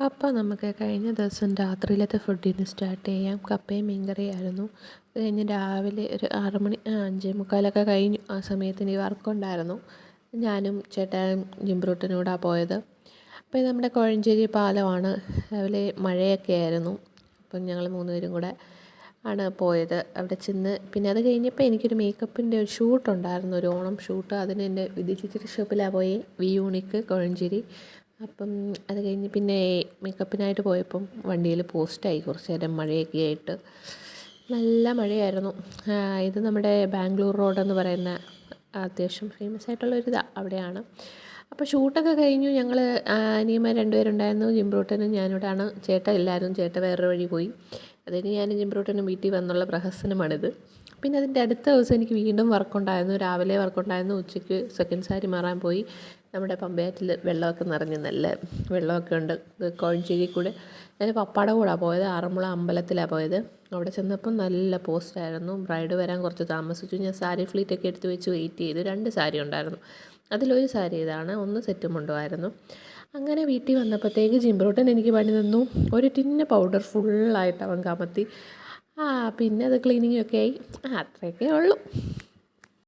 അപ്പോൾ നമുക്ക് കഴിഞ്ഞ ദിവസം രാത്രിയിലത്തെ ഫുഡിന് സ്റ്റാർട്ട് ചെയ്യാം. കപ്പയും മീൻകറിയായിരുന്നു. അത് കഴിഞ്ഞ് രാവിലെ ഒരു 6 മണി 5:45 കഴിഞ്ഞു. ആ സമയത്ത് എനിക്ക് വർക്കുണ്ടായിരുന്നു. ഞാനും ചേട്ടായും ജിംബ്രൂട്ടനും കൂടെ പോയത്. അപ്പോൾ ഇത് നമ്മുടെ കോഴഞ്ചേരി പാലമാണ്. രാവിലെ മഴയൊക്കെ ആയിരുന്നു. അപ്പം ഞങ്ങൾ 3 പേരും കൂടെ ആണ് പോയത്. അവിടെ ചെന്ന് പിന്നെ അത് കഴിഞ്ഞപ്പോൾ എനിക്കൊരു മേക്കപ്പിൻ്റെ ഒരു ഷൂട്ടുണ്ടായിരുന്നു, ഒരു ഓണം ഷൂട്ട്. അതിന് എൻ്റെ വിദ്യ ഷോപ്പിലാണ് പോയി, വി യൂണിക്ക് കോഴഞ്ചേരി. അപ്പം അത് കഴിഞ്ഞ് പിന്നെ മേക്കപ്പിനായിട്ട് പോയപ്പം വണ്ടിയിൽ പോസ്റ്റായി കുറച്ച് നേരം മഴയൊക്കെ ആയിട്ട്. നല്ല മഴയായിരുന്നു. ഇത് നമ്മുടെ ബാംഗ്ലൂർ റോഡെന്ന് പറയുന്ന അത്യാവശ്യം ഫേമസ് ആയിട്ടുള്ളൊരിതാണ്, അവിടെയാണ്. അപ്പോൾ ഷൂട്ടൊക്കെ കഴിഞ്ഞു. ഞങ്ങൾ അനിയന്മാർ 2 പേരുണ്ടായിരുന്നു. ജിംബ്രൂട്ടനും ഞാനിവിടെയാണ്. ചേട്ടൻ ഇല്ലായിരുന്നു, ചേട്ടൻ വേറൊരു വഴി പോയി. അതിന് ഞാനും ജിംബ്രൂട്ടനും വീട്ടിൽ വന്നുള്ള പ്രഹസനമാണിത്. പിന്നെ അതിൻ്റെ അടുത്ത ദിവസം എനിക്ക് വീണ്ടും വർക്കുണ്ടായിരുന്നു. രാവിലെ വർക്കുണ്ടായിരുന്നു. ഉച്ചയ്ക്ക് സെക്കൻഡ് സാരി മാറാൻ പോയി. നമ്മുടെ പമ്പയാറ്റിൽ വെള്ളമൊക്കെ നിറഞ്ഞ് നല്ല വെള്ളമൊക്കെ ഉണ്ട്. ഇത് കോഴഞ്ചേരി കൂടെ ഞാൻ പപ്പാടെ കൂടെയാണ് പോയത്. ആറന്മുള അമ്പലത്തിലാണ് പോയത്. അവിടെ ചെന്നപ്പം നല്ല പോസ്റ്റായിരുന്നു. ബ്രൈഡ് വരാൻ കുറച്ച് താമസിച്ചു. ഞാൻ സാരി ഫ്ലീറ്റൊക്കെ എടുത്ത് വെച്ച് വെയിറ്റ് ചെയ്തു. 2 സാരി ഉണ്ടായിരുന്നു. അതിലൊരു സാരി ഇതാണ്, 1 സെറ്റ് മുണ്ടുമായിരുന്നു. അങ്ങനെ വീട്ടിൽ വന്നപ്പോഴത്തേക്ക് ജിംബ്രൂട്ടൻ എനിക്ക് പണി തന്നു. ഒരു ടിന്ന് പൗഡർ ഫുള്ളായിട്ട് അവൻ കമത്തി. പിന്നെ അത് ക്ലീനിങ്ങൊക്കെ ആയി. അത്രയൊക്കെ ഉള്ളൂ.